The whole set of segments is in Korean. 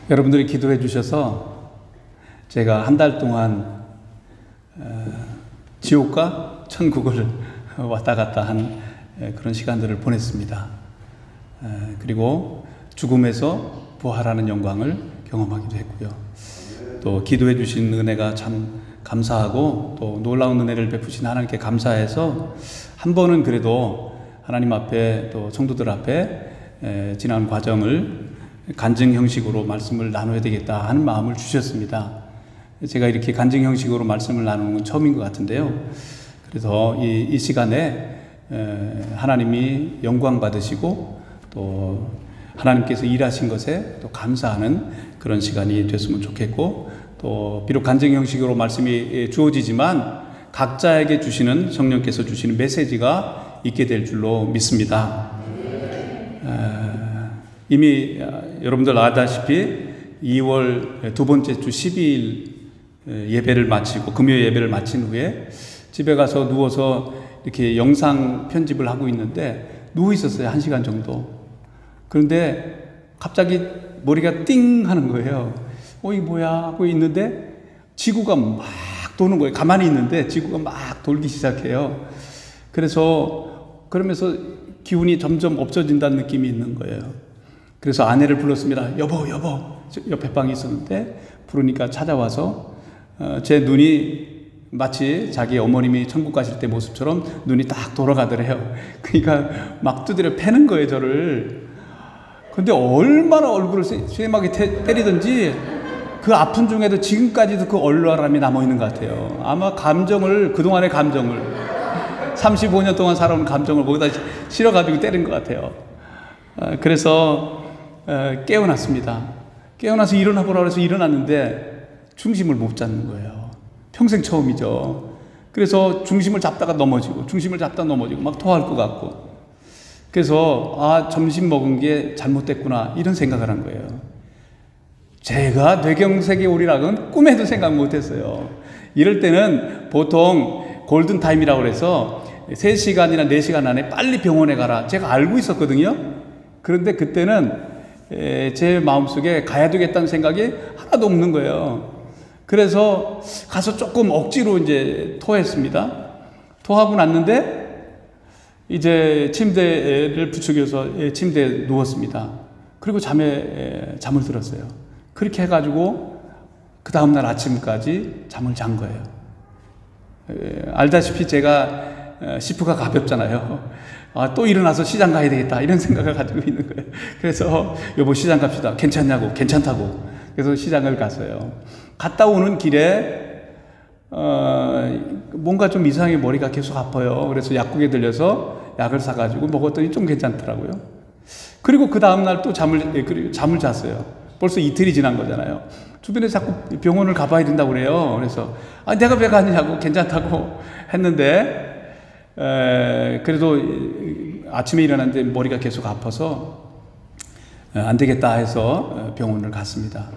여러분들이 기도해 주셔서 제가 한 달 동안 지옥과 천국을 왔다 갔다 한 그런 시간들을 보냈습니다. 그리고 죽음에서 부활하는 영광을 경험하기도 했고요. 또 기도해 주신 은혜가 참 감사하고 또 놀라운 은혜를 베푸신 하나님께 감사해서 한 번은 그래도 하나님 앞에 또 성도들 앞에 지난 과정을 간증 형식으로 말씀을 나눠야 되겠다 하는 마음을 주셨습니다. 제가 이렇게 간증 형식으로 말씀을 나누는 건 처음인 것 같은데요. 그래서 이 시간에 하나님이 영광 받으시고 또 하나님께서 일하신 것에 또 감사하는 그런 시간이 됐으면 좋겠고, 또 비록 간증 형식으로 말씀이 주어지지만 각자에게 주시는 성령께서 주시는 메시지가 있게 될 줄로 믿습니다. 이미 여러분들 아다시피 2월 두 번째 주 12일 예배를 마치고 금요 예배를 마친 후에 집에 가서 누워서 이렇게 영상 편집을 하고 있는데 누워 있었어요. 1시간 정도. 그런데 갑자기 머리가 띵 하는 거예요. 이게 뭐야 하고 있는데 지구가 막 도는 거예요. 가만히 있는데 지구가 막 돌기 시작해요. 그러면서 기운이 점점 없어진다는 느낌이 있는 거예요. 그래서 아내를 불렀습니다. 여보 옆에 방에 있었는데 부르니까 찾아와서 제 눈이 마치 자기 어머님이 천국 가실 때 모습처럼 눈이 딱 돌아가더래요. 그러니까 막 두드려 패는 거예요, 저를. 근데 얼마나 얼굴을 쇠막이 때리든지 그 아픔 중에도 지금까지도 그 얼얼함이 남아있는 것 같아요. 아마 그동안의 감정을 35년 동안 살아온 감정을 거기다 실어가지고 때린 것 같아요. 그래서 깨어났습니다. 깨어나서 일어나 보라고 해서 일어났는데 중심을 못 잡는 거예요. 평생 처음이죠. 그래서 중심을 잡다가 넘어지고 막 토할 것 같고, 그래서 점심 먹은 게 잘못됐구나 이런 생각을 한 거예요. 제가 뇌경색의 오리락은 꿈에도 생각 못했어요. 이럴 때는 보통 골든타임이라고 해서 3시간이나 4시간 안에 빨리 병원에 가라 제가 알고 있었거든요. 그런데 그때는 제 마음속에 가야 되겠다는 생각이 하나도 없는 거예요. 그래서 가서 조금 억지로 이제 토했습니다. 토하고 났는데 이제 침대를 부축여서 침대에 누웠습니다. 그리고 잠을 들었어요. 그렇게 해가지고 그 다음날 아침까지 잠을 잔 거예요. 알다시피 제가 시프가 가볍잖아요. 또 일어나서 시장 가야 되겠다 이런 생각을 가지고 있는 거예요. 그래서 여보 시장 갑시다. 괜찮냐고. 괜찮다고. 그래서 시장을 갔어요. 갔다 오는 길에 뭔가 좀 이상하게 머리가 계속 아파요. 그래서 약국에 들려서 약을 사가지고 먹었더니 좀 괜찮더라고요. 그리고 그 다음날 또 잠을 잤어요. 벌써 이틀이 지난 거잖아요. 주변에 자꾸 병원을 가봐야 된다고 그래요. 그래서 내가 왜 가느냐고 괜찮다고 했는데 그래도 아침에 일어났는데 머리가 계속 아파서 안 되겠다 해서 병원을 갔습니다.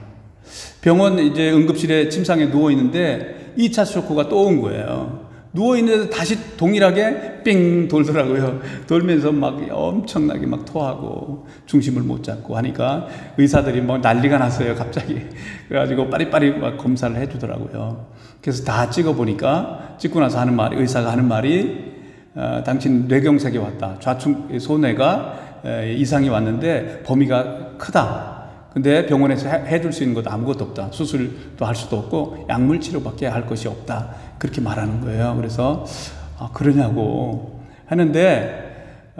병원 이제 응급실에 침상에 누워 있는데 2차 쇼크가 또 온 거예요. 누워 있는데 다시 동일하게 삥 돌더라고요. 돌면서 막 엄청나게 막 토하고 중심을 못 잡고 하니까 의사들이 뭐 난리가 났어요, 갑자기. 그래가지고 빠리빠리 막 검사를 해주더라고요. 그래서 다 찍어보니까 찍고 나서 의사가 하는 말이 당신 뇌경색이 왔다. 좌측 소뇌가 이상이 왔는데 범위가 크다. 근데 병원에서 해줄 수 있는 것도 아무것도 없다. 수술도 할 수도 없고 약물 치료밖에 할 것이 없다. 그렇게 말하는 거예요. 그래서 그러냐고 하는데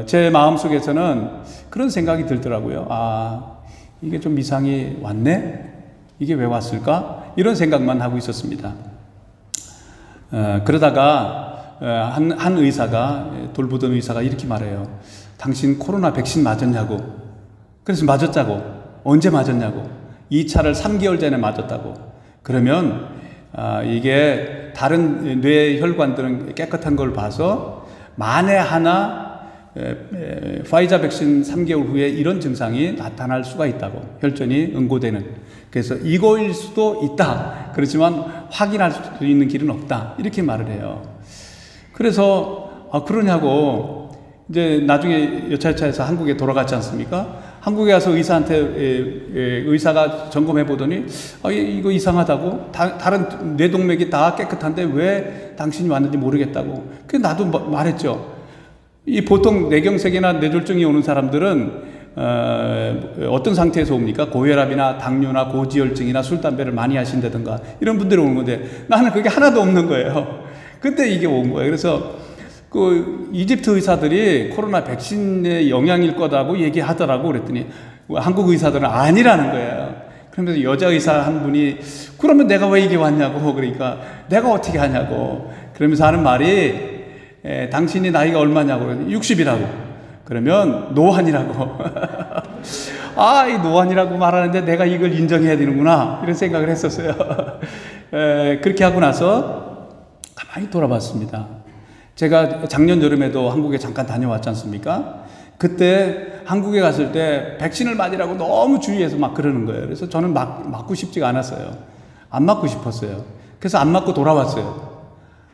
제 마음속에서는 그런 생각이 들더라고요. 이게 좀 이상이 왔네? 이게 왜 왔을까? 이런 생각만 하고 있었습니다. 그러다가 한 의사가, 돌보던 의사가 이렇게 말해요. 당신 코로나 백신 맞았냐고. 그래서 맞았자고. 언제 맞았냐고. 2차를 3개월 전에 맞았다고. 그러면 이게 다른 뇌 혈관들은 깨끗한 걸 봐서 만에 하나 파이자 백신 3개월 후에 이런 증상이 나타날 수가 있다고. 혈전이 응고되는. 그래서 이거일 수도 있다. 그렇지만 확인할 수 있는 길은 없다. 이렇게 말을 해요. 그래서 그러냐고. 이제 나중에 여차여차해서 한국에 돌아갔지 않습니까? 한국에 가서 의사가 점검해 보더니 이거 이상하다고, 다른 뇌동맥이 다 깨끗한데 왜 당신이 왔는지 모르겠다고. 그래서 나도 말했죠. 이 보통 뇌경색이나 뇌졸중이 오는 사람들은 어떤 상태에서 옵니까? 고혈압이나 당뇨나 고지혈증이나 술, 담배를 많이 하신다든가 이런 분들이 오는 건데, 나는 그게 하나도 없는 거예요. 근데 이게 온 거예요. 그래서 이집트 의사들이 코로나 백신의 영향일 거다고 얘기하더라고. 그랬더니 한국 의사들은 아니라는 거예요. 그러면서 여자 의사 한 분이 그러면 내가 왜 이게 왔냐고. 그러니까 내가 어떻게 하냐고. 그러면서 하는 말이 당신이 나이가 얼마냐고. 60이라고. 그러면 노안이라고. 이 노안이라고 말하는데 내가 이걸 인정해야 되는구나. 이런 생각을 했었어요. 그렇게 하고 나서 가만히 돌아봤습니다. 제가 작년 여름에도 한국에 잠깐 다녀왔지 않습니까? 그때 한국에 갔을 때 백신을 맞으라고 너무 주위에서 막 그러는 거예요. 그래서 저는 맞고 싶지가 않았어요. 안 맞고 싶었어요. 그래서 안 맞고 돌아왔어요.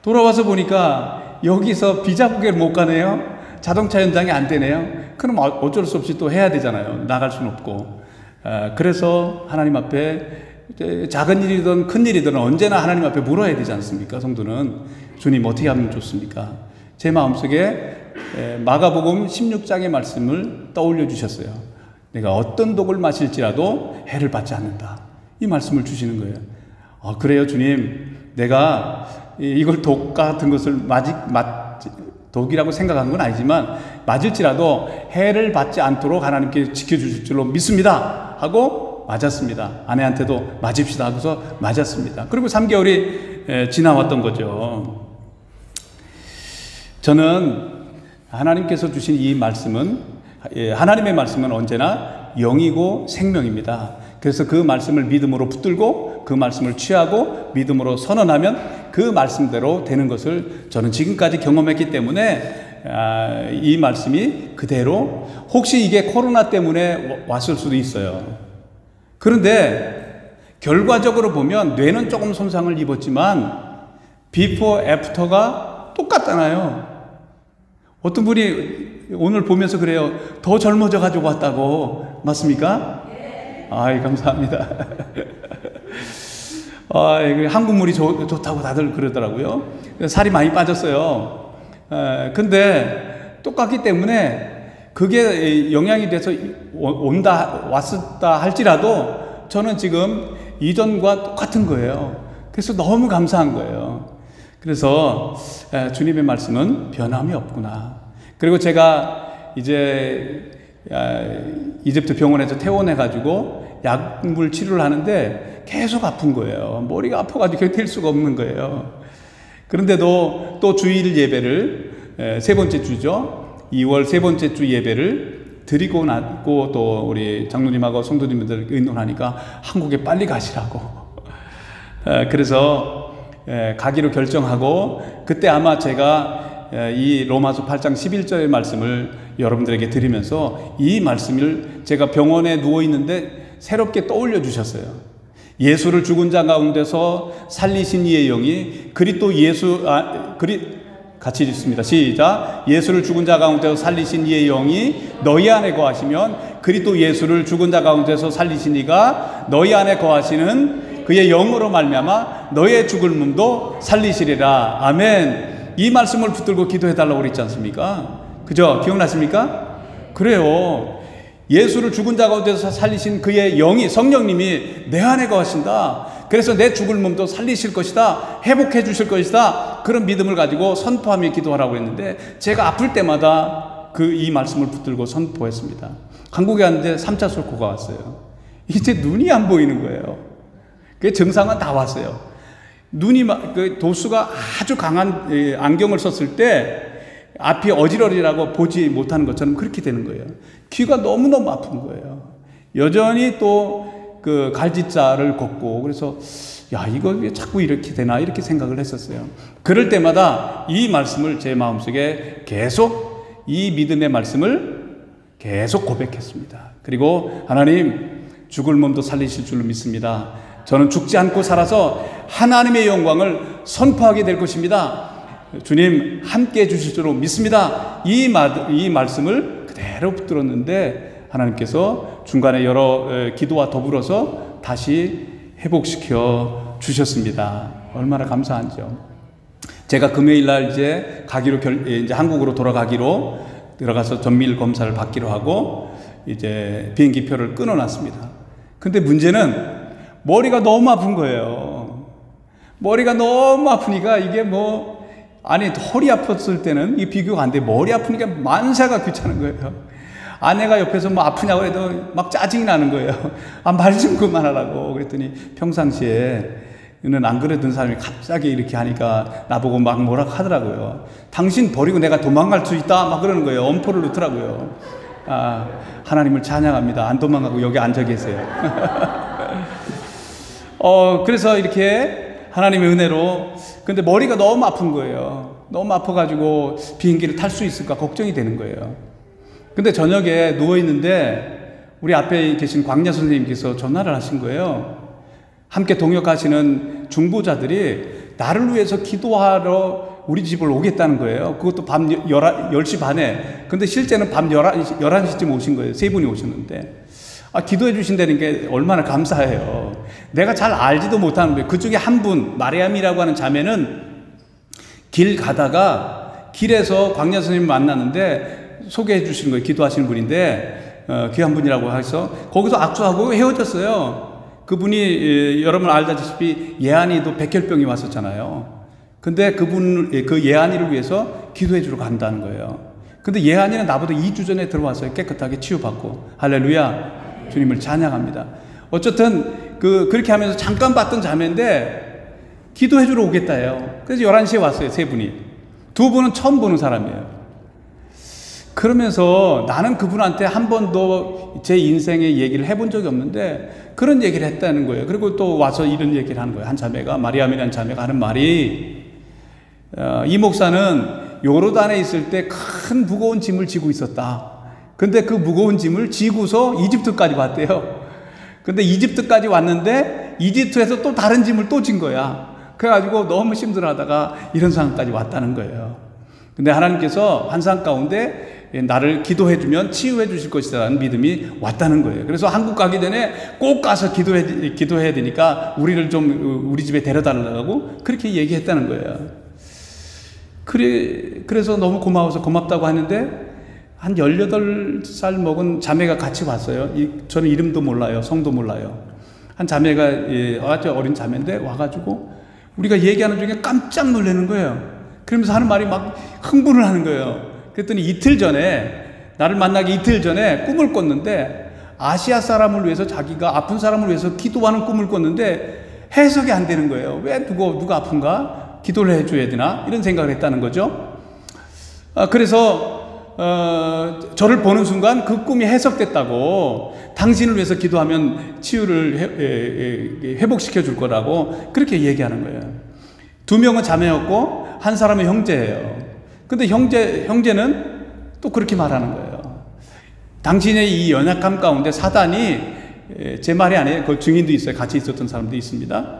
돌아와서 보니까 여기서 비자국에 못 가네요. 자동차 연장이 안 되네요. 그럼 어쩔 수 없이 또 해야 되잖아요. 나갈 수는 없고. 그래서 하나님 앞에 작은 일이든 큰 일이든 언제나 하나님 앞에 물어야 되지 않습니까? 성도는 주님 어떻게 하면 좋습니까? 제 마음속에 마가복음 16장의 말씀을 떠올려 주셨어요. 내가 어떤 독을 마실지라도 해를 받지 않는다. 이 말씀을 주시는 거예요. 그래요 주님, 내가 이걸 독 같은 것을 독이라고 생각한 건 아니지만 맞을지라도 해를 받지 않도록 하나님께 지켜주실 줄로 믿습니다 하고 맞았습니다. 아내한테도 맞읍시다 하고서 맞았습니다. 그리고 3개월이 지나왔던 거죠. 저는 하나님께서 주신 이 말씀은, 하나님의 말씀은 언제나 영이고 생명입니다. 그래서 그 말씀을 믿음으로 붙들고 그 말씀을 취하고 믿음으로 선언하면 그 말씀대로 되는 것을 저는 지금까지 경험했기 때문에 이 말씀이 그대로, 혹시 이게 코로나 때문에 왔을 수도 있어요. 그런데 결과적으로 보면 뇌는 조금 손상을 입었지만 비포 애프터가 똑같잖아요. 어떤 분이 오늘 보면서 그래요. 더 젊어져 가지고 왔다고. 맞습니까? 감사합니다. 한국물이 좋다고 다들 그러더라고요. 살이 많이 빠졌어요. 근데 똑같기 때문에 그게 영향이 돼서 왔었다 할지라도 저는 지금 이전과 똑같은 거예요. 그래서 너무 감사한 거예요. 그래서 주님의 말씀은 변함이 없구나. 그리고 제가 이제 이집트 병원에서 퇴원해가지고 약물 치료를 하는데 계속 아픈 거예요. 머리가 아파가지고 견딜 수가 없는 거예요. 그런데도 또 주일 예배를 세 번째 주죠. 2월 세 번째 주 예배를 드리고 났고 또 우리 장로님하고 성도님들 의논하니까 한국에 빨리 가시라고. 그래서 가기로 결정하고, 그때 아마 제가 이 로마서 8장 11절의 말씀을 여러분들에게 드리면서 이 말씀을 제가 병원에 누워 있는데 새롭게 떠올려 주셨어요. 예수를 죽은 자 가운데서 살리신 이의 영이 같이 읽습니다. 시작. 예수를 죽은 자 가운데서 살리신 이의 영이 너희 안에 거하시면 그리스도 예수를 죽은 자 가운데서 살리신 이가 너희 안에 거하시는 그의 영으로 말미암아 너의 죽을 몸도 살리시리라. 아멘. 이 말씀을 붙들고 기도해달라고 그랬지 않습니까? 그죠? 기억나십니까? 그래요. 예수를 죽은 자 가운데서 살리신 그의 영이, 성령님이 내 안에 거하신다. 그래서 내 죽을 몸도 살리실 것이다. 회복해 주실 것이다. 그런 믿음을 가지고 선포하며 기도하라고 했는데 제가 아플 때마다 이 말씀을 붙들고 선포했습니다. 한국에 왔는데 3차 쏠코가 왔어요. 이제 눈이 안 보이는 거예요. 그 증상은 다 왔어요. 눈이 도수가 아주 강한 안경을 썼을 때 앞이 어지러리라고 보지 못하는 것처럼 그렇게 되는 거예요. 귀가 너무너무 아픈 거예요. 여전히 또 그 갈짓자를 걷고, 그래서 이거 왜 자꾸 이렇게 되나 이렇게 생각을 했었어요. 그럴 때마다 이 말씀을 제 마음속에 계속, 이 믿음의 말씀을 계속 고백했습니다. 그리고 하나님, 죽을 몸도 살리실 줄로 믿습니다. 저는 죽지 않고 살아서 하나님의 영광을 선포하게 될 것입니다. 주님 함께 해주실 줄로 믿습니다. 이 말씀을 그대로 붙들었는데 하나님께서 중간에 여러 기도와 더불어서 다시 회복시켜 주셨습니다. 얼마나 감사한지요. 제가 금요일 날 이제 이제 한국으로 돌아가기로 들어가서 전밀 검사를 받기로 하고 이제 비행기 표를 끊어놨습니다. 근데 문제는 머리가 너무 아픈 거예요. 머리가 너무 아프니까 이게 아니 허리 아팠을 때는 이 비교가 안 돼. 머리 아프니까 만사가 귀찮은 거예요. 아내가 옆에서 아프냐고 해도 막 짜증이 나는 거예요. 말 좀 그만하라고. 그랬더니 평상시에는 안 그러던 사람이 갑자기 이렇게 하니까 나보고 막 뭐라 하더라고요. 당신 버리고 내가 도망갈 수 있다 막 그러는 거예요. 엄포를 놓더라고요. 하나님을 찬양합니다. 안 도망가고 여기 앉아 계세요. 그래서 이렇게 하나님의 은혜로, 근데 머리가 너무 아픈 거예요. 너무 아파가지고 비행기를 탈 수 있을까 걱정이 되는 거예요. 근데 저녁에 누워있는데 우리 앞에 계신 광야 선생님께서 전화를 하신 거예요. 함께 동역하시는 중보자들이 나를 위해서 기도하러 우리 집을 오겠다는 거예요. 그것도 밤 10시 반에. 근데 실제는 밤 11시쯤 오신 거예요. 세 분이 오셨는데. 기도해 주신다는 게 얼마나 감사해요. 내가 잘 알지도 못하는 거예요. 그중에 한 분, 마리암이라고 하는 자매는 길 가다가 길에서 광야 선생님을 만났는데 소개해 주신 거예요. 기도하시는 분인데 귀한 분이라고 해서 거기서 악수하고 헤어졌어요. 그분이 여러분 알다시피 예한이도 백혈병이 왔었잖아요. 근데 그 예한이를 위해서 기도해 주러 간다는 거예요. 근데 예한이는 나보다 2주 전에 들어왔어요. 깨끗하게 치유받고. 할렐루야. 주님을 찬양합니다. 어쨌든 그렇게 하면서 잠깐 봤던 자매인데 기도해 주러 오겠다요. 그래서 11시에 왔어요. 세 분이. 두 분은 처음 보는 사람이에요. 그러면서 나는 그분한테 한 번도 제 인생의 얘기를 해본 적이 없는데 그런 얘기를 했다는 거예요. 그리고 또 와서 이런 얘기를 하는 거예요. 한 자매가, 마리암이라는 자매가 하는 말이, 이 목사는 요르단에 있을 때 큰 무거운 짐을 지고 있었다. 근데 그 무거운 짐을 지고서 이집트까지 왔대요. 근데 이집트까지 왔는데 이집트에서 또 다른 짐을 또 진 거야. 그래가지고 너무 힘들어하다가 이런 상황까지 왔다는 거예요. 근데 하나님께서 환상 가운데 나를 기도해주면 치유해 주실 것이라는 믿음이 왔다는 거예요. 그래서 한국 가기 전에 꼭 가서 기도해야 되니까 우리를 좀 우리 집에 데려달라고 그렇게 얘기했다는 거예요. 그래서 너무 고맙다고 하는데 한 18살 먹은 자매가 같이 왔어요. 저는 이름도 몰라요. 성도 몰라요. 한 자매가 아주 어린 자매인데 와가지고 우리가 얘기하는 중에 깜짝 놀라는 거예요. 그러면서 하는 말이 막 흥분을 하는 거예요. 그랬더니 나를 만나기 이틀 전에 꿈을 꿨는데 아시아 사람을 위해서 자기가 아픈 사람을 위해서 기도하는 꿈을 꿨는데 해석이 안 되는 거예요. 왜 누가 아픈가? 기도를 해줘야 되나? 이런 생각을 했다는 거죠. 그래서 저를 보는 순간 그 꿈이 해석됐다고, 당신을 위해서 기도하면 치유를 회복시켜 줄 거라고 그렇게 얘기하는 거예요. 두 명은 자매였고 한 사람은 형제예요. 근데 형제는 또 그렇게 말하는 거예요. 당신의 이 연약함 가운데 사단이, 제 말이 아니에요. 그 증인도 있어요. 같이 있었던 사람도 있습니다.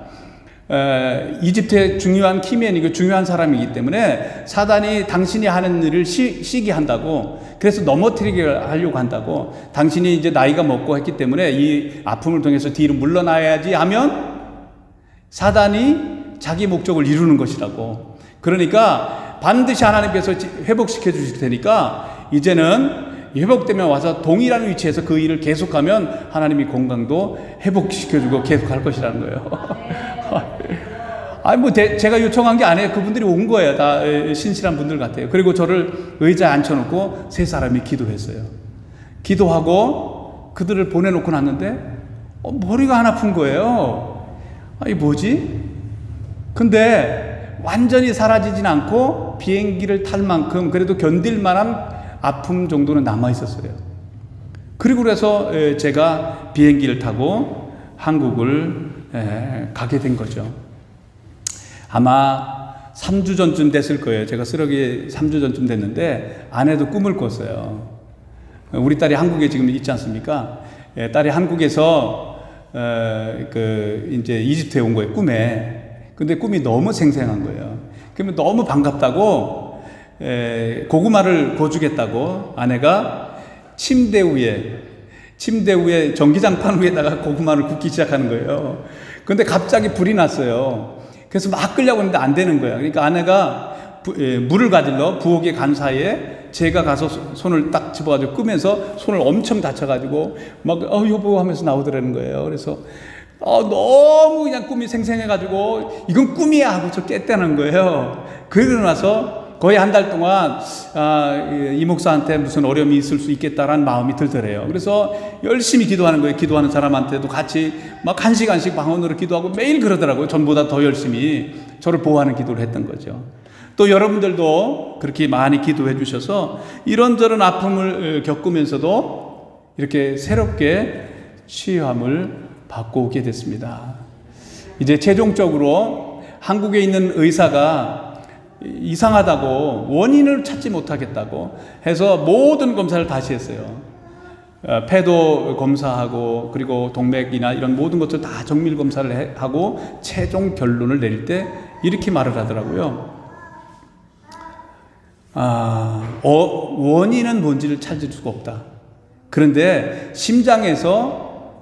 이집트의 중요한 키맨이고 중요한 사람이기 때문에 사단이 당신이 하는 일을 시기한다고, 그래서 넘어뜨리게 하려고 한다고, 당신이 이제 나이가 먹고 했기 때문에 이 아픔을 통해서 뒤로 물러나야지 하면 사단이 자기 목적을 이루는 것이라고. 그러니까 반드시 하나님께서 회복시켜 주실 테니까 이제는 회복되면 와서 동일한 위치에서 그 일을 계속하면 하나님이 건강도 회복시켜주고 계속할 것이라는 거예요. 제가 요청한 게 아니에요. 그분들이 온 거예요. 다 신실한 분들 같아요. 그리고 저를 의자에 앉혀놓고 세 사람이 기도했어요. 기도하고 그들을 보내놓고 났는데 머리가 안 아픈 거예요. 이게 뭐지? 근데 완전히 사라지진 않고 비행기를 탈 만큼 그래도 견딜 만한 아픔 정도는 남아 있었어요. 그리고 그래서 제가 비행기를 타고 한국을 가게 된 거죠. 아마 3주 전쯤 됐을 거예요. 제가 쓰러기 3주 전쯤 됐는데 아내도 꿈을 꿨어요. 우리 딸이 한국에 지금 있지 않습니까? 딸이 한국에서 이제 이집트에 온 거예요. 꿈에. 근데 꿈이 너무 생생한 거예요. 그러면 너무 반갑다고 고구마를 구워주겠다고 아내가 침대 위에 침대 위에 전기장판 위에다가 고구마를 굽기 시작하는 거예요. 그런데 갑자기 불이 났어요. 그래서 막 끄려고 했는데 안 되는 거예요. 그러니까 아내가 물을 가지러 부엌에 간 사이에 제가 가서 손을 딱 집어가지고 끄면서 손을 엄청 다쳐가지고 막 여보 하면서 나오더라는 거예요. 그래서 너무 그냥 꿈이 생생해가지고 이건 꿈이야 하고 저 깼다는 거예요. 그러고 나서 거의 한 달 동안 이 목사한테 무슨 어려움이 있을 수 있겠다라는 마음이 들더래요. 그래서 열심히 기도하는 거예요. 기도하는 사람한테도 같이 막 1시간씩 방언으로 기도하고 매일 그러더라고요. 전보다 더 열심히 저를 보호하는 기도를 했던 거죠. 또 여러분들도 그렇게 많이 기도해 주셔서 이런저런 아픔을 겪으면서도 이렇게 새롭게 치유함을 받고 오게 됐습니다. 이제 최종적으로 한국에 있는 의사가 이상하다고 원인을 찾지 못하겠다고 해서 모든 검사를 다시 했어요. 폐도 검사하고 그리고 동맥이나 이런 모든 것들 다 정밀 검사를 하고 최종 결론을 내릴 때 이렇게 말을 하더라고요. 원인은 뭔지를 찾을 수가 없다. 그런데 심장에서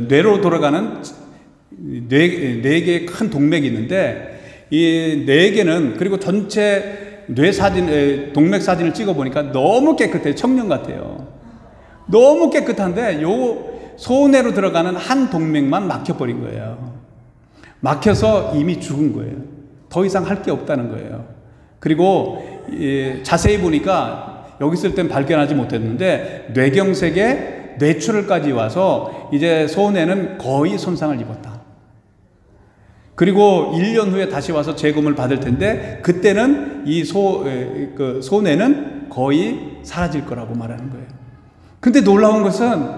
뇌로 돌아가는 네 개의 큰 동맥이 있는데 이 네 개는 그리고 전체 뇌 사진, 동맥 사진을 찍어보니까 너무 깨끗해요. 청년 같아요. 너무 깨끗한데 요 소뇌로 들어가는 한 동맥만 막혀버린 거예요. 막혀서 이미 죽은 거예요. 더 이상 할 게 없다는 거예요. 그리고 자세히 보니까 여기 있을 땐 발견하지 못했는데 뇌경색에 뇌출혈까지 와서 이제 소뇌는 거의 손상을 입었다. 그리고 1년 후에 다시 와서 재검을 받을 텐데 그때는 이 소뇌는 거의 사라질 거라고 말하는 거예요. 근데 놀라운 것은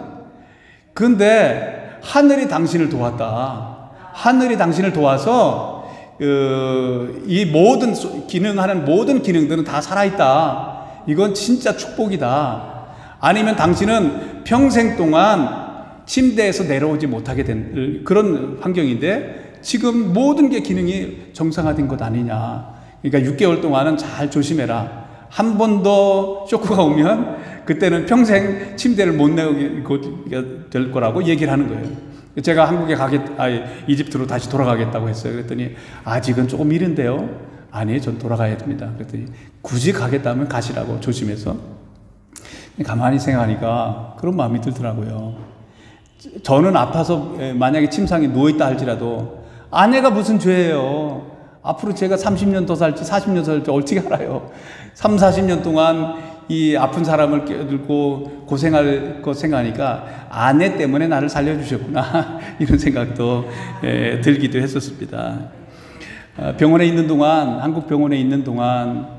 근데 하늘이 당신을 도왔다. 하늘이 당신을 도와서 이 모든 기능하는 모든 기능들은 다 살아있다. 이건 진짜 축복이다. 아니면 당신은 평생 동안 침대에서 내려오지 못하게 된 그런 환경인데 지금 모든 게 기능이 정상화된 것 아니냐. 그러니까 6개월 동안은 잘 조심해라. 한 번 더 쇼크가 오면 그때는 평생 침대를 못 내오게 될 거라고 얘기를 하는 거예요. 제가 한국에 이집트로 다시 돌아가겠다고 했어요. 그랬더니 아직은 조금 이른데요. 아니, 전 돌아가야 됩니다. 그랬더니 굳이 가겠다면 가시라고 조심해서. 가만히 생각하니까 그런 마음이 들더라고요. 저는 아파서 만약에 침상에 누워있다 할지라도 아내가 무슨 죄예요. 앞으로 제가 30년 더 살지 40년 더 살지 어떻게 알아요. 3, 40년 동안 이 아픈 사람을 껴들고 고생할 거 생각하니까 아내 때문에 나를 살려주셨구나 이런 생각도 들기도 했었습니다. 병원에 있는 동안 한국 병원에 있는 동안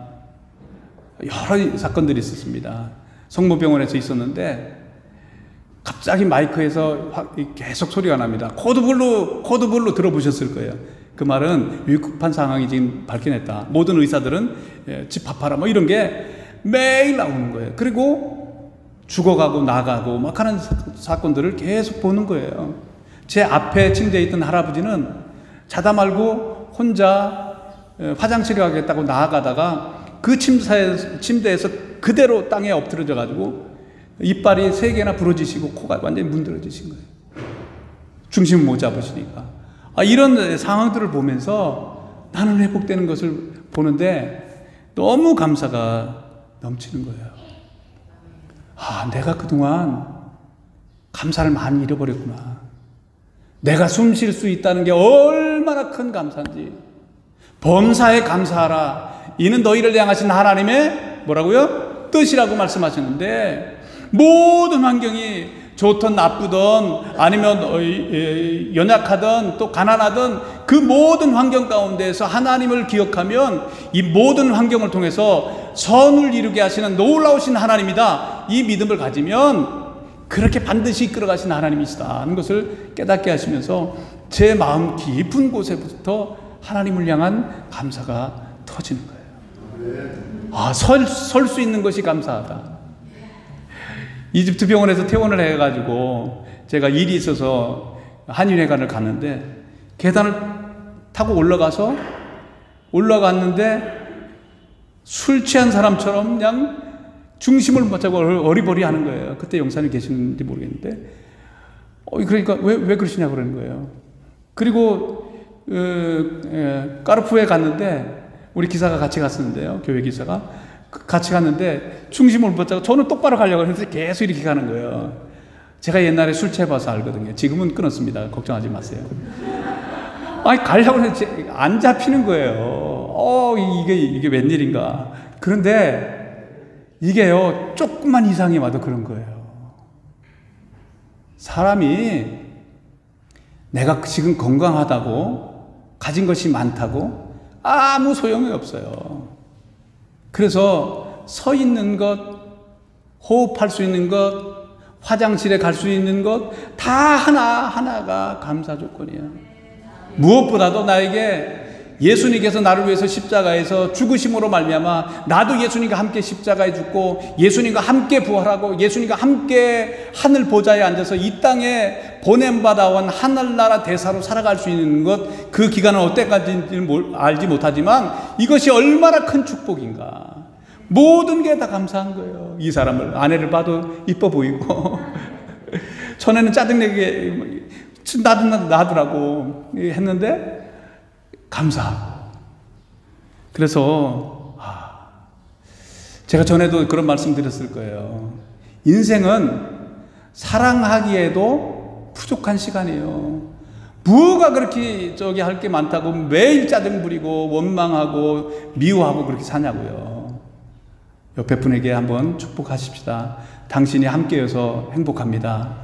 여러 사건들이 있었습니다. 성모병원에서 있었는데 갑자기 마이크에서 계속 소리가 납니다. 코드블루 들어보셨을 거예요. 그 말은 위급한 상황이 지금 발견했다. 모든 의사들은 집합하라 뭐 이런 게 매일 나오는 거예요. 그리고 죽어가고 나가고 막 하는 사건들을 계속 보는 거예요. 제 앞에 침대에 있던 할아버지는 자다 말고 혼자 화장실에 가겠다고 나아가다가 그 침대에서 그대로 땅에 엎드려져 가지고 이빨이 3개나 부러지시고 코가 완전히 문드러지신 거예요. 중심을 못 잡으시니까. 이런 상황들을 보면서 나는 회복되는 것을 보는데 너무 감사가 넘치는 거예요. 내가 그동안 감사를 많이 잃어버렸구나. 내가 숨 쉴 수 있다는 게 얼마나 큰 감사인지. 범사에 감사하라. 이는 너희를 향하신 하나님의 뭐라고요? 뜻이라고 말씀하셨는데 모든 환경이 좋든 나쁘든 아니면 연약하든 또 가난하든 그 모든 환경 가운데에서 하나님을 기억하면 이 모든 환경을 통해서 선을 이루게 하시는 놀라우신 하나님이다. 이 믿음을 가지면 그렇게 반드시 이끌어가시는 하나님이시다 하는 것을 깨닫게 하시면서 제 마음 깊은 곳에부터 하나님을 향한 감사가 터지는 거예요. 설 수 있는 것이 감사하다. 이집트 병원에서 퇴원을 해가지고 제가 일이 있어서 한인회관을 갔는데 계단을 타고 올라갔는데 술 취한 사람처럼 그냥 중심을 못 잡고 어리버리 하는 거예요. 그때 용사님 계시는지 모르겠는데, 그러니까 왜 그러시냐고 그러는 거예요. 그리고, 까르푸에 갔는데, 우리 기사가 같이 갔었는데요. 교회 기사가. 같이 갔는데, 중심을 못 잡고, 저는 똑바로 가려고 했는데 계속 이렇게 가는 거예요. 제가 옛날에 술 취해봐서 알거든요. 지금은 끊었습니다. 걱정하지 마세요. 아니, 가려고 했는데 안 잡히는 거예요. 이게 웬일인가. 그런데 이게요, 조금만 이상이 와도 그런 거예요. 사람이 내가 지금 건강하다고, 가진 것이 많다고 아무 소용이 없어요. 그래서 서 있는 것, 호흡할 수 있는 것, 화장실에 갈 수 있는 것, 다 하나하나가 감사 조건이에요. 무엇보다도 나에게 예수님께서 나를 위해서 십자가에서 죽으심으로 말미암아 나도 예수님과 함께 십자가에 죽고 예수님과 함께 부활하고 예수님과 함께 하늘 보좌에 앉아서 이 땅에 보냄받아 온 하늘나라 대사로 살아갈 수 있는 것, 그 기간은 어때까지는 알지 못하지만 이것이 얼마나 큰 축복인가. 모든 게 다 감사한 거예요. 이 사람을, 아내를 봐도 이뻐 보이고 전에는 짜증내게 나더라고 했는데 감사. 그래서 제가 전에도 그런 말씀 드렸을 거예요. 인생은 사랑하기에도 부족한 시간이에요. 뭐가 그렇게 할 게 많다고 매일 짜증 부리고 원망하고 미워하고 그렇게 사냐고요. 옆에 분에게 한번 축복하십시다. 당신이 함께해서 행복합니다.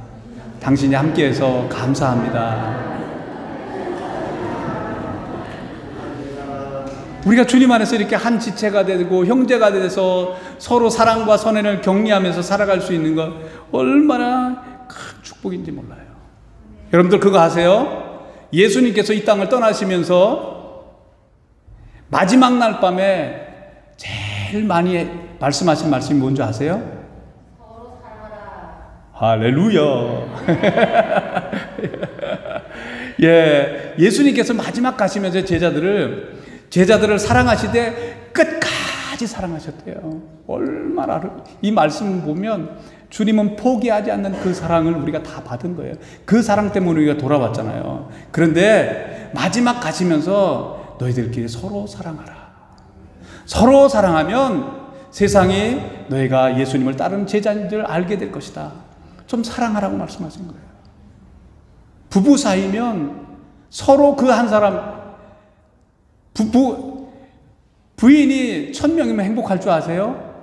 당신이 함께해서 감사합니다. 우리가 주님 안에서 이렇게 한 지체가 되고 형제가 돼서 서로 사랑과 선행을 격려하면서 살아갈 수 있는 것, 얼마나 큰 축복인지 몰라요. 여러분들 그거 아세요? 예수님께서 이 땅을 떠나시면서 마지막 날 밤에 제일 많이 말씀하신 말씀이 뭔지 아세요? 서로 사랑하라. 할렐루야. 예, 예수님께서 마지막 가시면서 제자들을 사랑하시되 끝까지 사랑하셨대요. 얼마나, 이 말씀 보면 주님은 포기하지 않는 그 사랑을 우리가 다 받은 거예요. 그 사랑 때문에 우리가 돌아왔잖아요. 그런데 마지막 가시면서 너희들끼리 서로 사랑하라. 서로 사랑하면 세상이 너희가 예수님을 따르는 제자인 줄 알게 될 것이다. 좀 사랑하라고 말씀하신 거예요. 부부 사이면 서로 그 한 사람, 부인이 1000명이면 행복할 줄 아세요?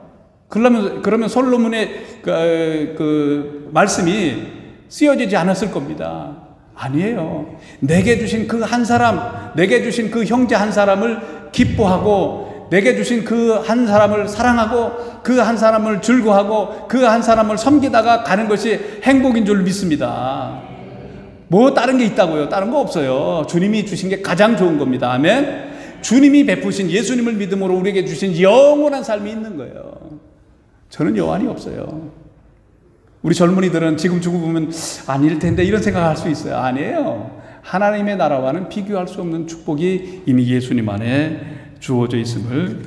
그러면 솔로몬의 그 말씀이 쓰여지지 않았을 겁니다. 아니에요. 내게 주신 그 한 사람, 내게 주신 그 형제 한 사람을 기뻐하고, 내게 주신 그 한 사람을 사랑하고, 그 한 사람을 즐거워하고, 그 한 사람을 섬기다가 가는 것이 행복인 줄 믿습니다. 뭐 다른 게 있다고요? 다른 거 없어요. 주님이 주신 게 가장 좋은 겁니다. 아멘. 주님이 베푸신, 예수님을 믿음으로 우리에게 주신 영원한 삶이 있는 거예요. 저는 여한이 없어요. 우리 젊은이들은 지금 죽어보면 아닐 텐데 이런 생각할 수 있어요. 아니에요. 하나님의 나라와는 비교할 수 없는 축복이 이미 예수님 안에 주어져 있음을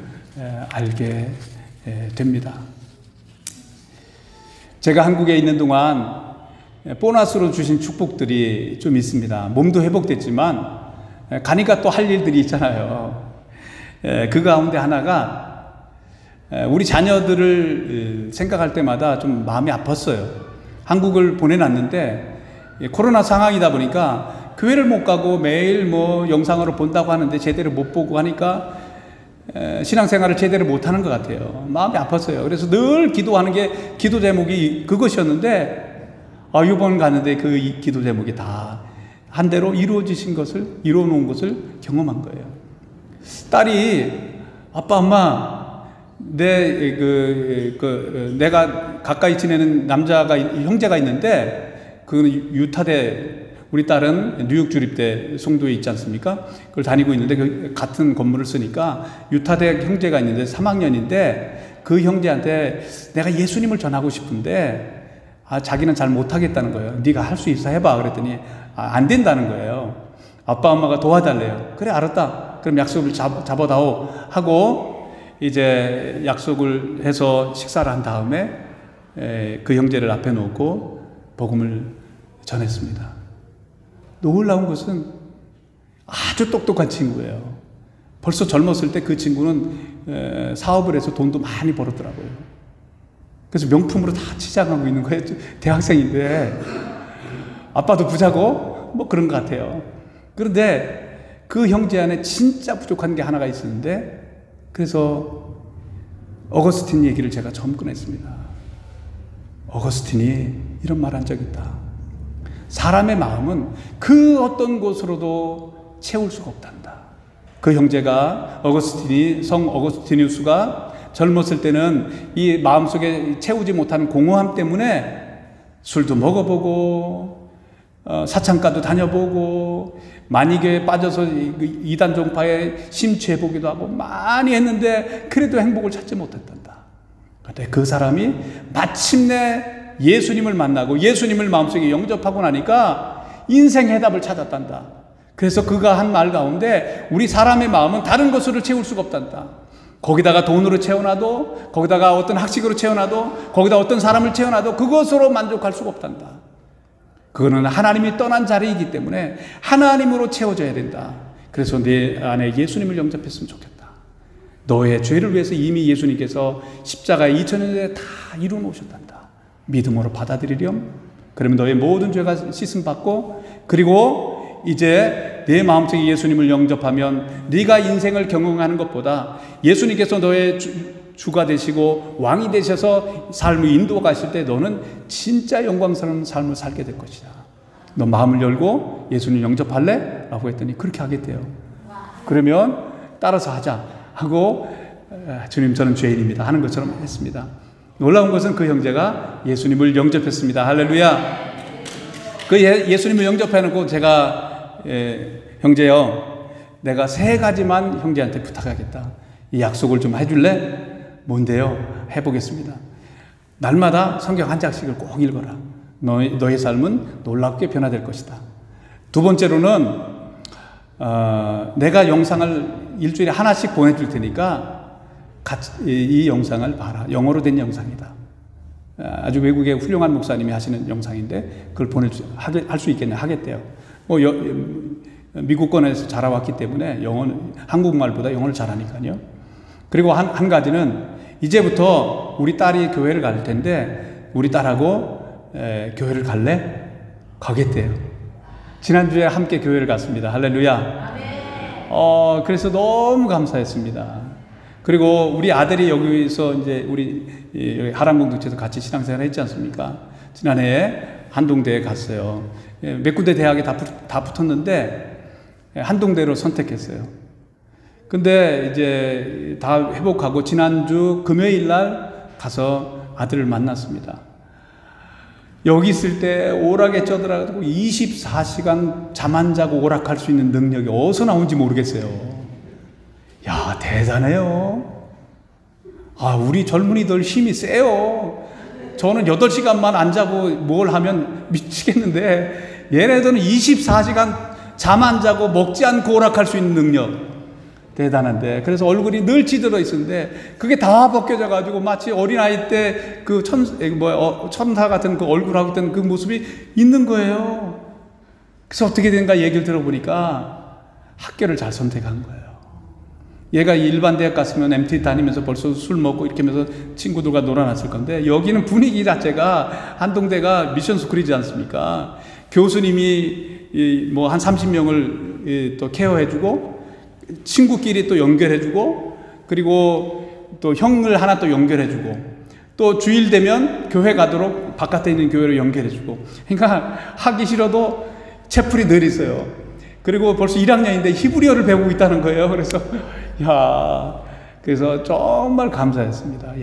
알게 됩니다. 제가 한국에 있는 동안 보너스로 주신 축복들이 좀 있습니다. 몸도 회복됐지만 가니까 또 할 일들이 있잖아요. 그 가운데 하나가 우리 자녀들을 생각할 때마다 좀 마음이 아팠어요. 한국을 보내놨는데 코로나 상황이다 보니까 교회를 못 가고 매일 뭐 영상으로 본다고 하는데 제대로 못 보고 하니까 신앙생활을 제대로 못하는 것 같아요. 마음이 아팠어요. 그래서 늘 기도하는 게, 기도 제목이 그것이었는데 이번 갔는데 그 기도 제목이 다 한 대로 이루어지신 것을, 이루어놓은 것을 경험한 거예요. 딸이 아빠, 엄마, 내가 가까이 지내는 형제가 있는데 그 유타대, 우리 딸은 뉴욕 주립대 송도에 있지 않습니까? 그걸 다니고 있는데 그 같은 건물을 쓰니까 유타대 형제가 있는데 3학년인데 그 형제한테 내가 예수님을 전하고 싶은데 자기는 잘 못하겠다는 거예요. 네가 할 수 있어 해봐. 그랬더니 안 된다는 거예요. 아빠 엄마가 도와달래요. 그래 알았다. 그럼 약속을 잡아다오 하고 이제 약속을 해서 식사를 한 다음에 그 형제를 앞에 놓고 복음을 전했습니다. 놀라운 것은 아주 똑똑한 친구예요. 벌써 젊었을 때 그 친구는 사업을 해서 돈도 많이 벌었더라고요. 그래서 명품으로 다 치장하고 있는 거예요. 대학생인데 아빠도 부자고 뭐 그런 것 같아요. 그런데 그 형제 안에 진짜 부족한 게 하나가 있었는데, 그래서 어거스틴 얘기를 제가 처음 꺼냈습니다. 어거스틴이 이런 말 한 적이 있다. 사람의 마음은 그 어떤 곳으로도 채울 수가 없단다. 그 형제가 성 어거스티누스가 젊었을 때는 이 마음속에 채우지 못하는 공허함 때문에 술도 먹어보고 사창가도 다녀보고 만이교에 빠져서 이단 종파에 심취해보기도 하고 많이 했는데 그래도 행복을 찾지 못했단다. 그런데 그 사람이 마침내 예수님을 만나고 예수님을 마음속에 영접하고 나니까 인생 해답을 찾았단다. 그래서 그가 한 말 가운데 우리 사람의 마음은 다른 것으로 채울 수가 없단다. 거기다가 돈으로 채워놔도, 거기다가 어떤 학식으로 채워놔도, 거기다 어떤 사람을 채워놔도 그것으로 만족할 수가 없단다. 그거는 하나님이 떠난 자리이기 때문에 하나님으로 채워져야 된다. 그래서 내 안에 예수님을 영접했으면 좋겠다. 너의 죄를 위해서 이미 예수님께서 십자가에 2000년 전에 다 이루어 놓으셨단다. 믿음으로 받아들이렴. 그러면 너의 모든 죄가 씻음 받고, 그리고 이제 내 마음속에 예수님을 영접하면 네가 인생을 경영하는 것보다 예수님께서 너의 주가 되시고 왕이 되셔서 삶을 인도해 가실 때 너는 진짜 영광스러운 삶을 살게 될 것이다. 너 마음을 열고 예수님 영접할래? 라고 했더니 그렇게 하겠대요. 그러면 따라서 하자 하고 주님 저는 죄인입니다 하는 것처럼 했습니다. 놀라운 것은 그 형제가 예수님을 영접했습니다. 할렐루야. 그 예수님을 영접해놓고 제가 형제요, 내가 3가지만 형제한테 부탁하겠다. 이 약속을 좀 해줄래? 뭔데요? 해보겠습니다. 날마다 성경 한 장씩을 꼭 읽어라. 너의 삶은 놀랍게 변화될 것이다. 두 번째로는 내가 영상을 일주일에 하나씩 보내줄 테니까 이 영상을 봐라. 영어로 된 영상이다. 아주 외국의 훌륭한 목사님이 하시는 영상인데 그걸 할 수 있겠냐 하겠대요. 미국권에서 자라왔기 때문에 한국말보다 영어를 잘하니까요. 그리고 한 가지는 이제부터 우리 딸이 교회를 갈 텐데 우리 딸하고 교회를 갈래? 가겠대요. 지난주에 함께 교회를 갔습니다. 할렐루야. 그래서 너무 감사했습니다. 그리고 우리 아들이 여기서 이제 우리 하람공동체에서 같이 신앙생활 했지 않습니까? 지난해에 한동대에 갔어요. 몇 군데 대학에 다 붙었는데 한동대로 선택했어요. 근데 이제 다 회복하고 지난주 금요일 날 가서 아들을 만났습니다. 여기 있을 때 오락에 쩌들어가지고 24시간 잠 안 자고 오락할 수 있는 능력이 어디서 나온지 모르겠어요. 야, 대단해요. 우리 젊은이들 힘이 세요. 저는 8시간만 안 자고 뭘 하면 미치겠는데 얘네들은 24시간 잠 안 자고 먹지 않고 오락할 수 있는 능력 대단한데, 그래서 얼굴이 늘 찌들어 있었는데 그게 다 벗겨져 가지고 마치 어린아이 때 그 천사 같은 그 얼굴하고 있던 그 모습이 있는 거예요. 그래서 어떻게 된가 얘기를 들어보니까 학교를 잘 선택한 거예요. 얘가 일반 대학 갔으면 MT 다니면서 벌써 술 먹고 이렇게 하면서 친구들과 놀아놨을 건데 여기는 분위기 자체가 한동대가 미션 스쿨이지 않습니까? 교수님이 뭐 한 30명을 또 케어해주고 친구끼리 또 연결해주고 그리고 또 형을 하나 또 연결해주고 또 주일 되면 교회 가도록 바깥에 있는 교회로 연결해주고, 그러니까 하기 싫어도 채플이 늘 있어요. 그리고 벌써 1학년인데 히브리어를 배우고 있다는 거예요. 그래서 정말 감사했습니다.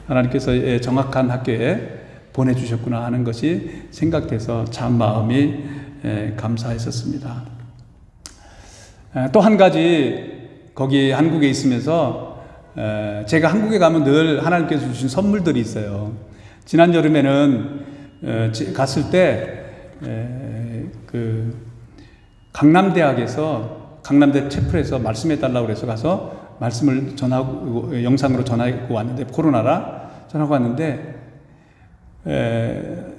하나님께서 정확한 학교에 보내주셨구나 하는 것이 생각돼서 참 마음이 감사했었습니다. 또 한 가지, 거기 한국에 있으면서 제가 한국에 가면 늘 하나님께서 주신 선물들이 있어요. 지난 여름에는 갔을 때 그 강남대학에서 강남대 채플에서 말씀해 달라고 그래서 가서 말씀을 전하고 영상으로 전하고 왔는데 코로나라 전하고 왔는데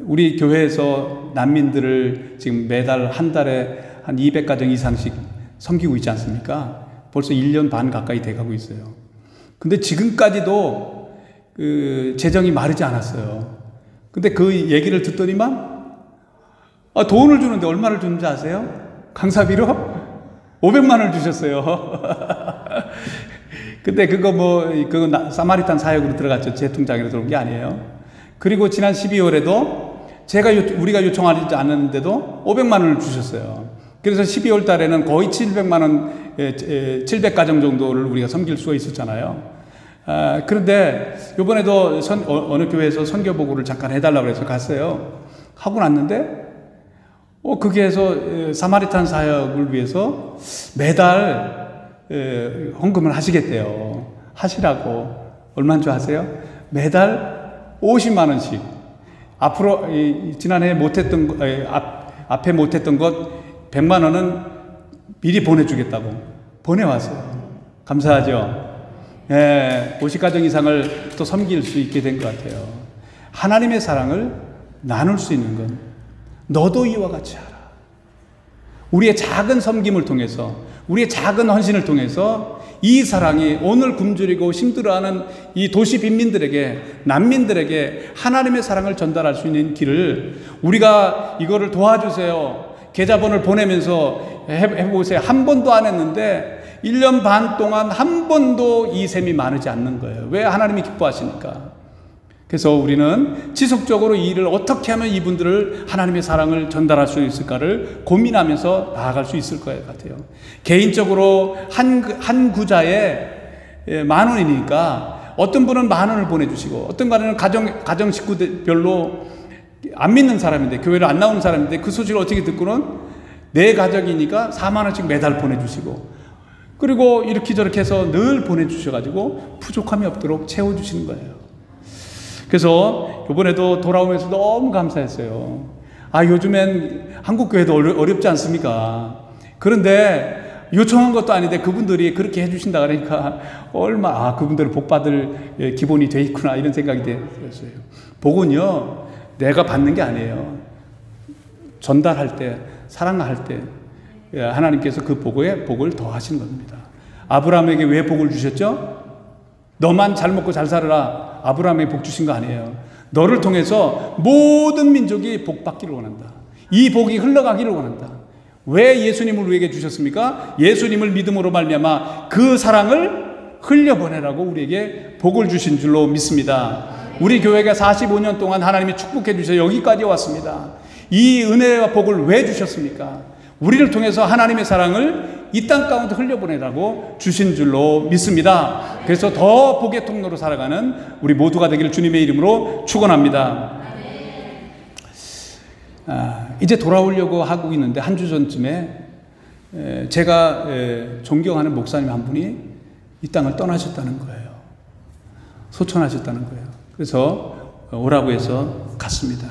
우리 교회에서 난민들을 지금 매달 한 달에 한 200가정 이상씩 섬기고 있지 않습니까? 벌써 1년 반 가까이 돼가고 있어요. 근데 지금까지도 그 재정이 마르지 않았어요. 근데 그 얘기를 듣더니만 돈을 주는데 얼마를 주는지 아세요? 강사비로 500만 원을 주셨어요. 근데 그거 사마리탄 사역으로 들어갔죠. 제 통장으로 들어온 게 아니에요. 그리고 지난 12월에도 우리가 요청하지 않았는데도 500만 원을 주셨어요. 그래서 12월 달에는 거의 700만 원, 700가정 정도를 우리가 섬길 수가 있었잖아요. 그런데 이번에도 어느 교회에서 선교 보고를 잠깐 해달라고 해서 갔어요. 하고 났는데 거기에서 사마리탄 사역을 위해서 매달 헌금을 하시겠대요. 하시라고. 얼마인 줄 아세요? 매달 50만 원씩. 앞으로 지난해 못했던 앞에 못했던 것 100만 원은 미리 보내주겠다고 보내왔어요. 감사하죠. 50가정 이상을 또 섬길 수 있게 된 것 같아요. 하나님의 사랑을 나눌 수 있는 건 너도 이와 같이 하라. 우리의 작은 섬김을 통해서, 우리의 작은 헌신을 통해서 이 사랑이 오늘 굶주리고 힘들어하는 이 도시 빈민들에게, 난민들에게 하나님의 사랑을 전달할 수 있는 길을 우리가 이거를 도와주세요. 계좌번호를 보내면서 해보세요. 한 번도 안 했는데 1년 반 동안 한 번도 이 셈이 많지 않는 거예요. 왜? 하나님이 기뻐하시니까. 그래서 우리는 지속적으로 이 일을 어떻게 하면 이분들을 하나님의 사랑을 전달할 수 있을까를 고민하면서 나아갈 수 있을 것 같아요. 개인적으로 한 구자에 10,000원이니까 어떤 분은 10,000원을 보내주시고 어떤 분은 가정 식구별로 안 믿는 사람인데, 교회를 안 나오는 사람인데 그 소식을 어떻게 듣고는 내 가족이니까 40,000원씩 매달 보내주시고, 그리고 이렇게 저렇게 해서 늘 보내주셔가지고 부족함이 없도록 채워주시는 거예요. 그래서 이번에도 돌아오면서 너무 감사했어요. 요즘엔 한국교회도 어렵지 않습니까? 그런데 요청한 것도 아닌데 그분들이 그렇게 해주신다 그러니까 그분들은 복받을 기본이 돼 있구나 이런 생각이 들었어요. 복은요, 내가 받는 게 아니에요. 전달할 때, 사랑할 때 하나님께서 그 복을 더하신 겁니다. 아브라함에게 왜 복을 주셨죠? 너만 잘 먹고 잘 살아라. 아브라함에게 복 주신 거 아니에요. 너를 통해서 모든 민족이 복 받기를 원한다. 이 복이 흘러가기를 원한다. 왜 예수님을 우리에게 주셨습니까? 예수님을 믿음으로 말미암아 그 사랑을 흘려보내라고 우리에게 복을 주신 줄로 믿습니다. 우리 교회가 45년 동안 하나님이 축복해 주셔서 여기까지 왔습니다. 이 은혜와 복을 왜 주셨습니까? 우리를 통해서 하나님의 사랑을 이 땅 가운데 흘려보내라고 주신 줄로 믿습니다. 그래서 더 복의 통로로 살아가는 우리 모두가 되기를 주님의 이름으로 축원합니다. 이제 돌아오려고 하고 있는데 한 주 전쯤에 제가 존경하는 목사님 한 분이 이 땅을 떠나셨다는 거예요. 소천하셨다는 거예요. 그래서 오라고 해서 갔습니다.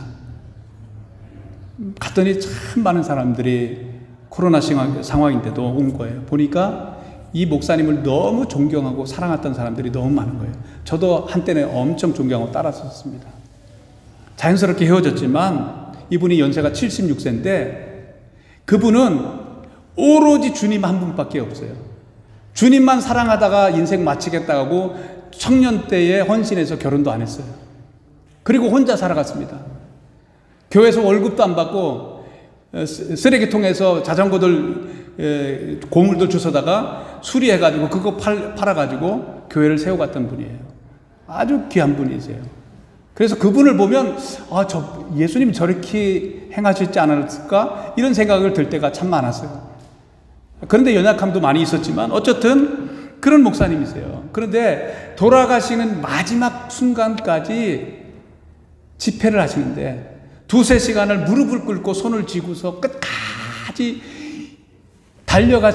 갔더니 참 많은 사람들이 코로나 상황인데도 온 거예요. 보니까 이 목사님을 너무 존경하고 사랑했던 사람들이 너무 많은 거예요. 저도 한때는 엄청 존경하고 따랐었습니다. 자연스럽게 헤어졌지만 이분이 연세가 76세인데 그분은 오로지 주님 한 분밖에 없어요. 주님만 사랑하다가 인생 마치겠다고 청년 때에 헌신해서 결혼도 안 했어요. 그리고 혼자 살아갔습니다. 교회에서 월급도 안 받고 쓰레기통에서 자전거들 고물들 주워다가 수리해가지고 그거 팔아가지고 교회를 세워갔던 분이에요. 아주 귀한 분이세요. 그래서 그분을 보면 예수님이 저렇게 행하셨지 않았을까 이런 생각을 들 때가 참 많았어요. 그런데 연약함도 많이 있었지만 어쨌든 그런 목사님이세요. 그런데 돌아가시는 마지막 순간까지 집회를 하시는데 두세 시간을 무릎을 꿇고 손을 쥐고서 끝까지 달려갈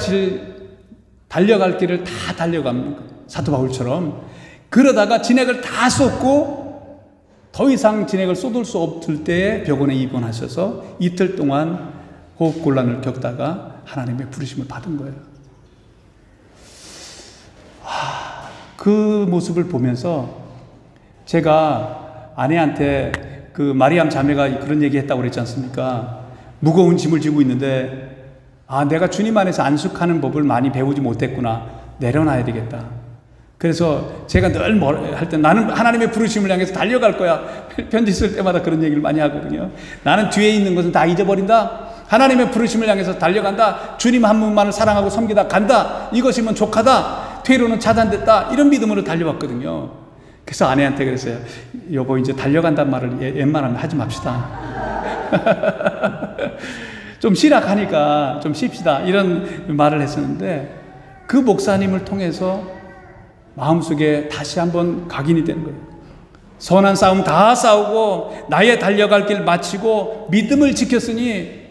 길을 다 달려갑니다. 사도 바울처럼. 그러다가 진액을 다 쏟고 더 이상 진액을 쏟을 수 없을 때에 병원에 입원하셔서 이틀 동안 호흡곤란을 겪다가 하나님의 부르심을 받은 거예요. 그 모습을 보면서 제가 아내한테 그 마리암 자매가 그런 얘기 했다고 그랬지 않습니까? 무거운 짐을 지고 있는데, 내가 주님 안에서 안식하는 법을 많이 배우지 못했구나. 내려놔야 되겠다. 그래서 제가 늘 할 때 나는 하나님의 부르심을 향해서 달려갈 거야. 편지 쓸 때마다 그런 얘기를 많이 하거든요. 나는 뒤에 있는 것은 다 잊어버린다. 하나님의 부르심을 향해서 달려간다. 주님 한 분만을 사랑하고 섬기다 간다. 이것이 만족하다. 퇴로는 차단됐다. 이런 믿음으로 달려왔거든요. 그래서 아내한테 그랬어요. 여보, 이제 달려간다는 말을 웬만하면 하지 맙시다. 좀 쉬라 하니까 좀 쉽시다. 이런 말을 했었는데, 그 목사님을 통해서 마음속에 다시 한번 각인이 된 거예요. 선한 싸움 다 싸우고 나의 달려갈 길 마치고 믿음을 지켰으니,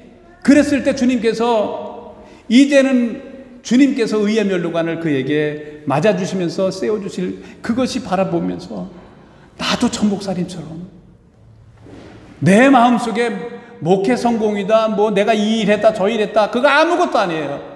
그랬을 때 주님께서 이제는 주님께서 의의 면류관을 그에게 맞아주시면서 세워주실 그것이 바라보면서 나도 천목사님처럼 내 마음속에 목회 성공이다, 뭐 내가 이 일했다 저 일했다, 그거 아무것도 아니에요.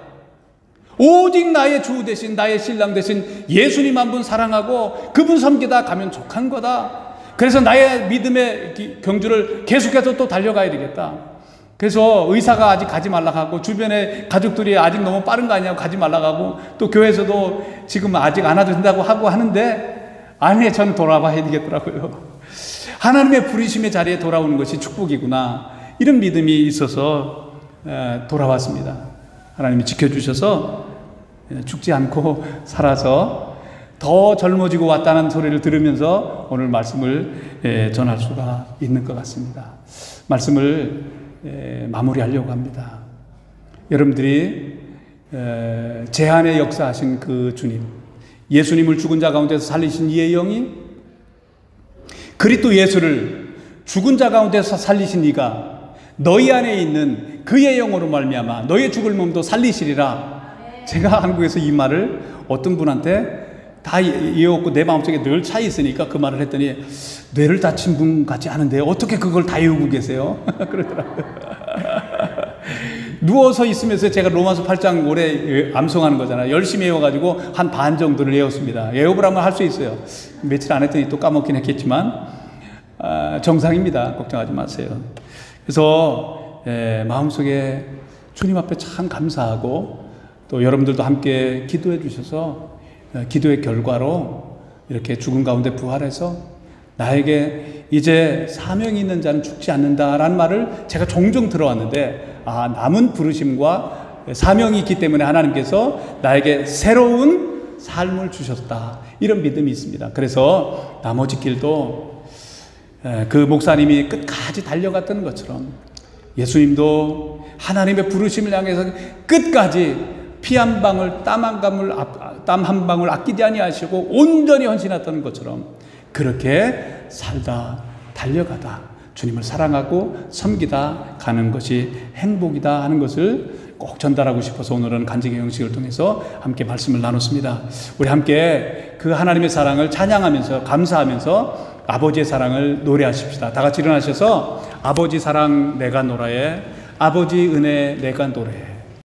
오직 나의 주 되신, 나의 신랑 되신 예수님 한 분 사랑하고 그분 섬기다 가면 족한 거다. 그래서 나의 믿음의 경주를 계속해서 또 달려가야 되겠다. 그래서 의사가 아직 가지 말라고 하고, 주변에 가족들이 아직 너무 빠른 거 아니냐고 가지 말라고 하고, 또 교회에서도 지금 아직 안 와도 된다고 하고 하는데, 아니, 저는 돌아봐야 되겠더라고요. 하나님의 부르심의 자리에 돌아오는 것이 축복이구나, 이런 믿음이 있어서 돌아왔습니다. 하나님이 지켜주셔서 죽지 않고 살아서 더 젊어지고 왔다는 소리를 들으면서 오늘 말씀을 전할 수가 있는 것 같습니다. 말씀을 마무리하려고 합니다. 여러분들이 제한의 역사하신 그 주님, 예수님을 죽은 자 가운데서 살리신 이의 영이, 그리스도 예수를 죽은 자 가운데서 살리신 이가 너희 안에 있는 그의 영으로 말미암아 너의 죽을 몸도 살리시리라. 제가 한국에서 이 말을 어떤 분한테 다 외웠고 내 마음속에 늘 차 있으니까 그 말을 했더니, 뇌를 다친 분 같지 않은데 어떻게 그걸 다 외우고 계세요? 그러더라고요. 누워서 있으면서 제가 로마서 8장 오래 암송하는 거잖아요. 열심히 외워가지고 한 반 정도를 외웠습니다. 외워보라면 할 수 있어요. 며칠 안 했더니 또 까먹긴 했겠지만 정상입니다. 걱정하지 마세요. 그래서 마음속에 주님 앞에 참 감사하고, 또 여러분들도 함께 기도해 주셔서 기도의 결과로 이렇게 죽은 가운데 부활해서 나에게 이제 사명이 있는 자는 죽지 않는다라는 말을 제가 종종 들어왔는데, 남은 부르심과 사명이 있기 때문에 하나님께서 나에게 새로운 삶을 주셨다, 이런 믿음이 있습니다. 그래서 나머지 길도 그 목사님이 끝까지 달려갔던 것처럼 예수님도 하나님의 부르심을 향해서 끝까지 피 한 방울, 땀 한 방울 아끼지 아니하시고 온전히 헌신했던 것처럼 그렇게 살다 달려가다 주님을 사랑하고 섬기다 가는 것이 행복이다 하는 것을 꼭 전달하고 싶어서 오늘은 간증의 형식을 통해서 함께 말씀을 나눴습니다. 우리 함께 그 하나님의 사랑을 찬양하면서 감사하면서 아버지의 사랑을 노래하십시다. 다 같이 일어나셔서 아버지 사랑 내가 노래해, 아버지 은혜 내가 노래해.